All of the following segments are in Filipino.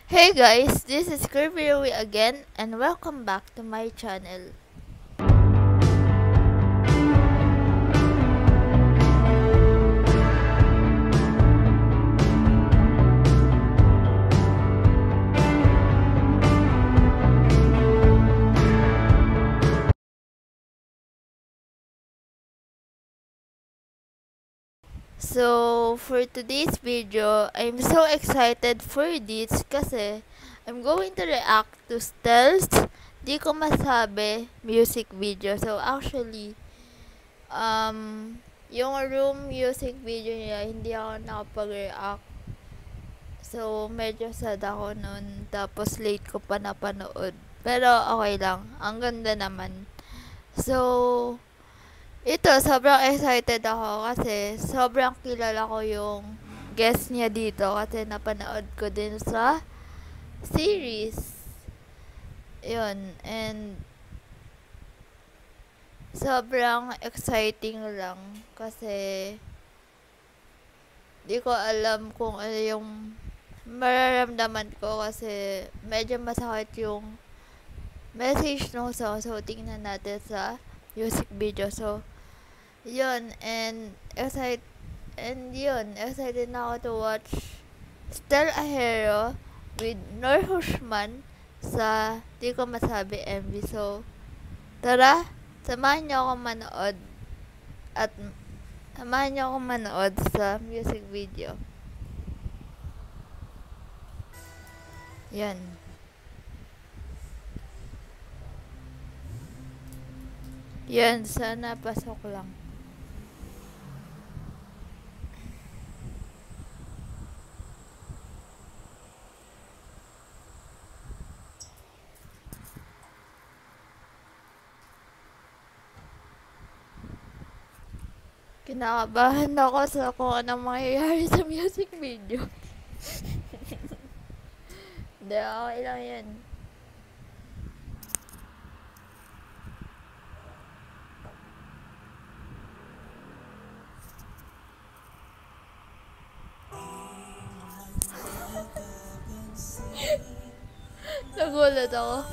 Hey guys, this is Kirby again and welcome back to my channel. So, for today's video, I'm so excited for this kasi I'm going to react to Stealth Di Ko Masabi music video. So, actually, yung room music video niya, hindi ako nakapag-react. So, medyo sad ako nun. Tapos, late ko pa napanood. Pero, okay lang. Ang ganda naman. So, ito, sobrang excited ako kasi sobrang kilala ko yung guest niya dito kasi napanood ko din sa series. Yun, and sobrang exciting lang kasi di ko alam kung ano yung mararamdaman ko kasi medyo masakit yung message no, so tingnan natin sa music video. So, yun, excited na ako to watch Still a Hero with Noor Hushman sa Di Ko Masabi MV. So, tara, samahan niyo ako manood at samahan niyo ako manood sa music video. Yan. Yan, sana pasok lang. Kinakabahan ako sa kung anong mangyayari sa music video. Hindi, okay lang yan. Nagulat ako.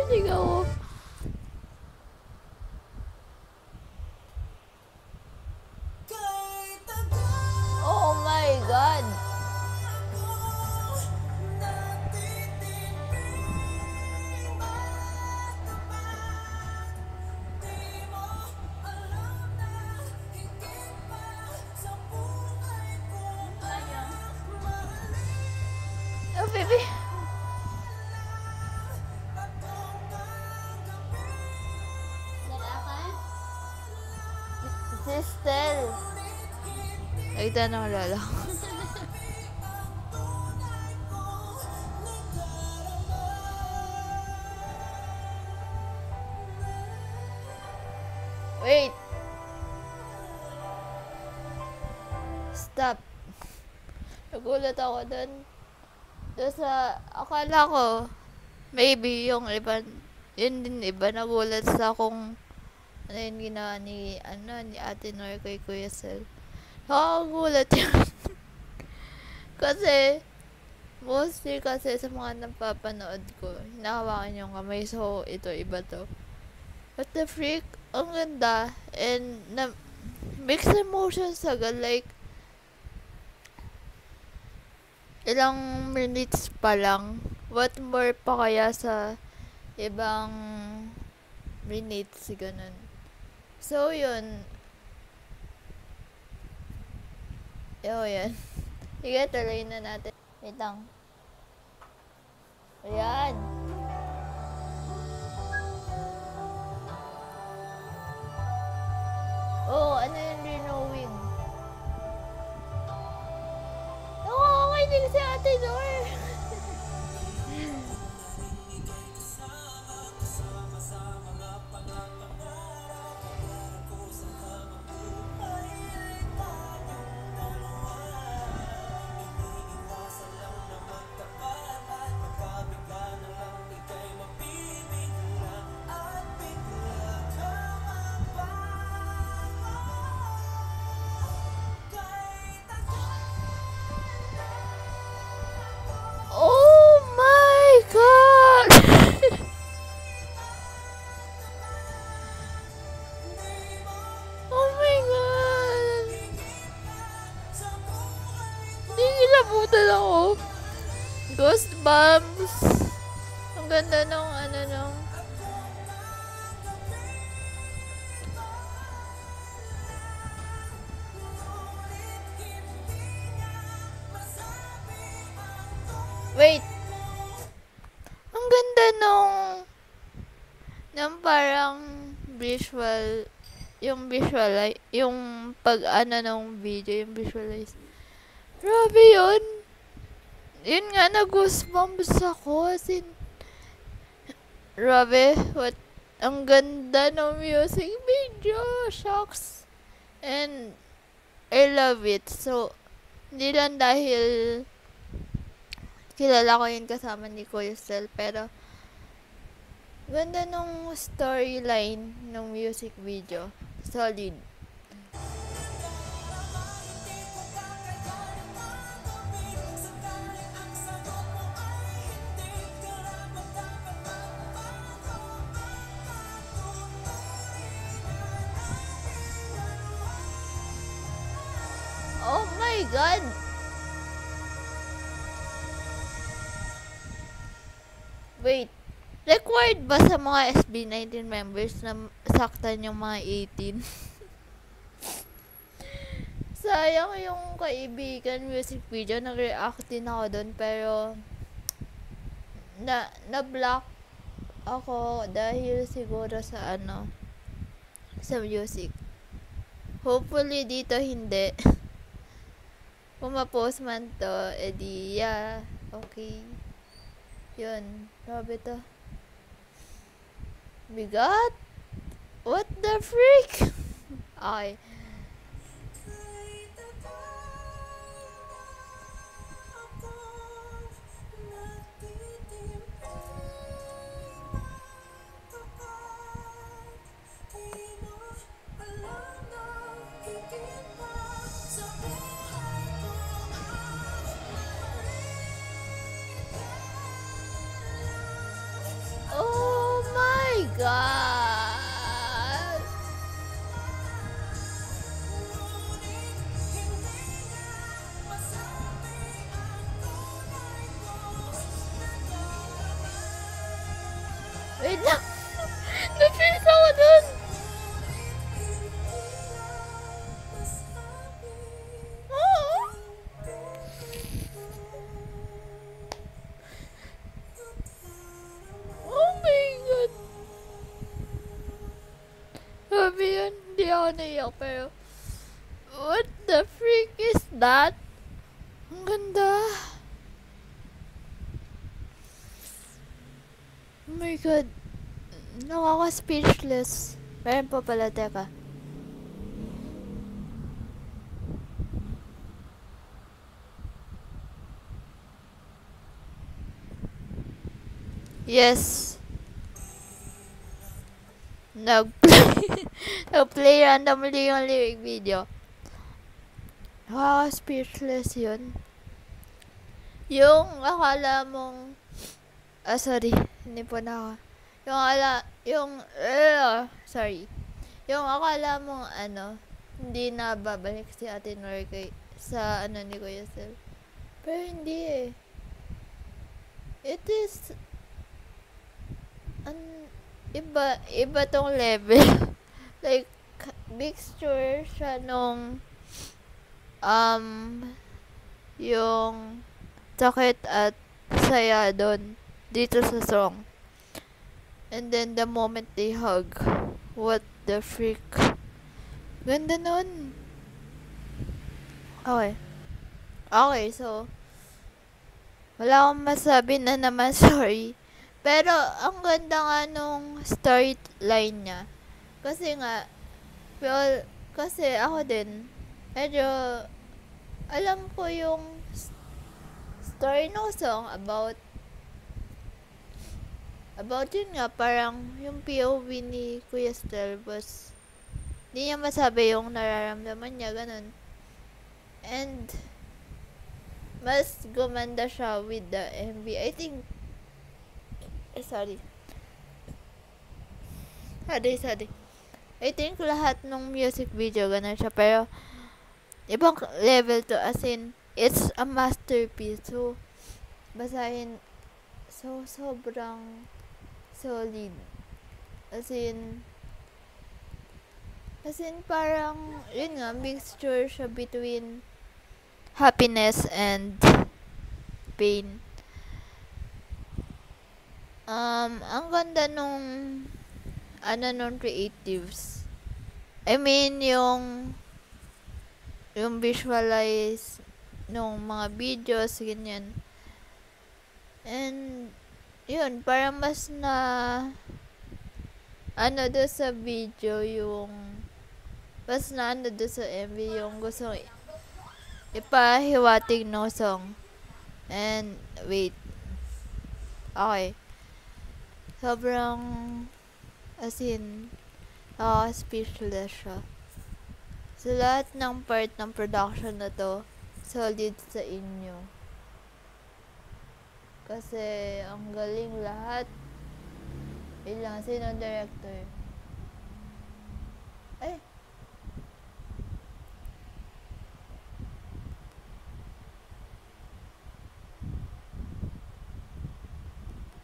Hindi ako. Oh my God! Oh, baby! Sister! Ay, tanong lala. Wait! Stop! Nagulat ako dun. Doon sa, akala ko, maybe yung iba, yun din iba, nagulat sa kung ano yung ginawa ni Ate Nor kay Kuya Sel. Nakagulat yun. Kasi, mostly kasi sa mga napapanood ko, hinahawakan yung kamay, so ito, iba to. What the freak? Ang ganda. And, mixed emotions agad, like, ilang minutes pa lang. What more pa kaya sa ibang minutes, ganun. So, yun. Yan. Sige, tuloy na natin. Wait lang. Ayan. goosebumps. Ang ganda nung ano nung wait. Ang ganda nung parang visual, yung pag ano nung video, yung visualize. Grabe yun. Yun nga, na-goosebumps ako. As in, grabe, ang ganda ng music video. Shocks. And, I love it. So, hindi lang dahil kilala ko yun kasama ni Kuya Stel, pero ganda nung storyline ng music video. Solid. Oh my God! Wait. Required ba sa mga SB19 members na saktan yung mga 18? Sayang yung kaibigan music video. Nag-react din ako doon, pero na-block ako dahil siguro sa sa music. Hopefully dito hindi. Kung ma-post man to, edi yeah, okay. Yun, grabe to. Bigat? What the freak? Okay. Oh my God! Wait lang! Na-feel ako dun! Oh! Oh my God! Sabi yun, hindi ako naiyak, pero what the freak is that? Ang ganda! Oh my God! Nakaka-speechless. Meron pa pala, teka. Yes. Nag-play randomly yung lyric video. Speechless yun. Yung akala mong sorry, hindi po na ako. Yung akala mong hindi na babalik si Ate Nor sa ni Kuya Sel. Pero hindi eh. It is iba tong level. Like, mixture siya nung yung sakit at saya doon dito sa song. And then the moment they hug, what the freak. Ganda nun. Okay, so wala akong masabi na naman, sorry. Pero ang ganda nga nung storyline niya. Kasi nga, well, kasi ako din, medyo alam ko yung story ng song about yun nga, parang yung POV ni Kuya Stel was hindi niya masabi yung nararamdaman niya, ganun. And mas gumanda siya with the MV. I think sorry. I think lahat ng music video ganun siya, pero ibang level to, as in it's a masterpiece. So basahin, So, sobrang solid. As in parang, yun nga, mixture siya between happiness and pain. Ang ganda nung creatives. I mean, yung visualize nung mga videos, ganyan. And, yun, parang mas na, doon sa video, yung, mas na, doon sa MV, yung gusto ipahiwatig no song. And, wait. Okay. Sobrang, as in, speechless siya. So, lahat ng part ng production na to, solid sa inyo. Kasi, ang galing lahat. Ilang, sino director? Ay!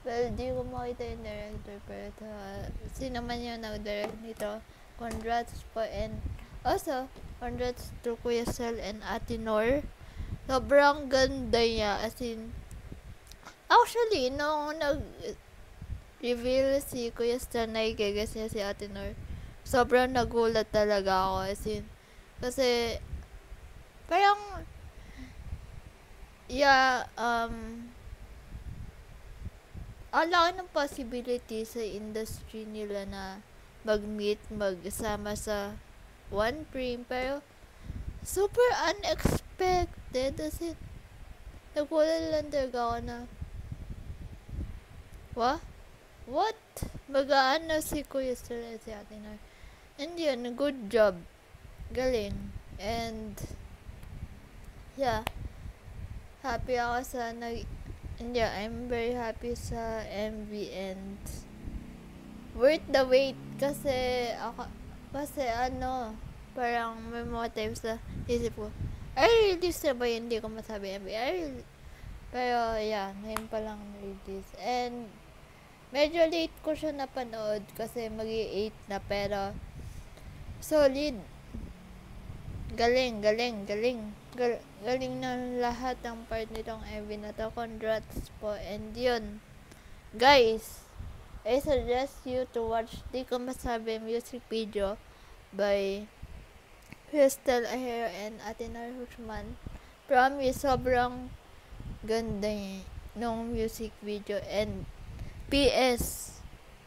Well, di ko makita yung director, pero sino man yung nag-direct nito, congrats po, and also, congrats to Kuya Sel and Ate Nor. Sobrang ganda niya, as in, actually, nung nag-reveal si Kuya Sel na igagas niya si Ate Nor, sobrang nagulat talaga ako, as in, kasi, parang, yeah, ang laki ng possibility sa industry nila na mag-meet, magsama sa one frame, pero super unexpected, kasi nagulat lang talaga ako na what? Mag-aano si Kuya Sel at si Ate Nor. And yun, good job. Galing. And yeah, happy ako sa yeah, I'm very happy sa MV, and worth the wait kasi parang may mga times na isip ko, release na ba yun? Hindi ko masabi MV. Pero yeah, ngayon pa lang release. And medyo late ko siya napanood kasi magi-8 na, pero solid. Galing ng lahat ng part nitong MV na to. Congrats po. And yun, guys, I suggest you to watch Di Ko Masabi music video by Crystal Ahero and Ate Nor Hushman. Promise, sobrang ganda nung music video. And PS,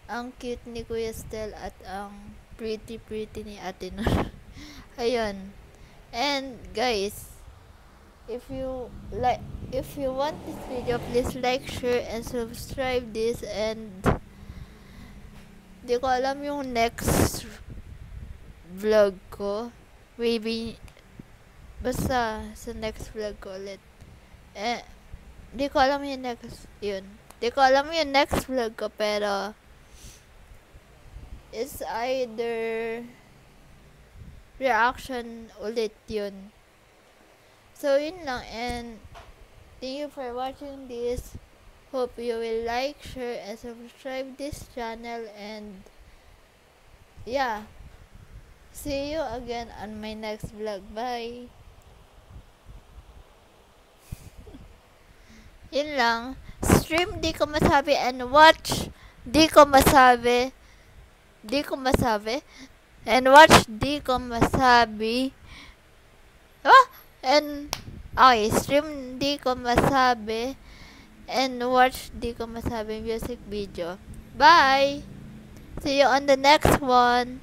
ang cute ni Kuya Stel at ang pretty ni Ate Nor. Ayun. And guys, if you want this video, please like, share, and subscribe this. And di ko alam yung next vlog ko. Maybe basta sa next vlog ko ulit. Di ko alam yung next vlog ko, pero it's either reaction ulit yun. So, yun lang. And thank you for watching this. Hope you will like, share, and subscribe this channel. And yeah, see you again on my next vlog. Bye! Yun lang. Stream Di Ko Masabi and watch Di Ko Masabi. And watch Di Ko Masabi. And stream Di Ko Masabi and watch Di Ko Masabi music video. Bye! See you on the next one.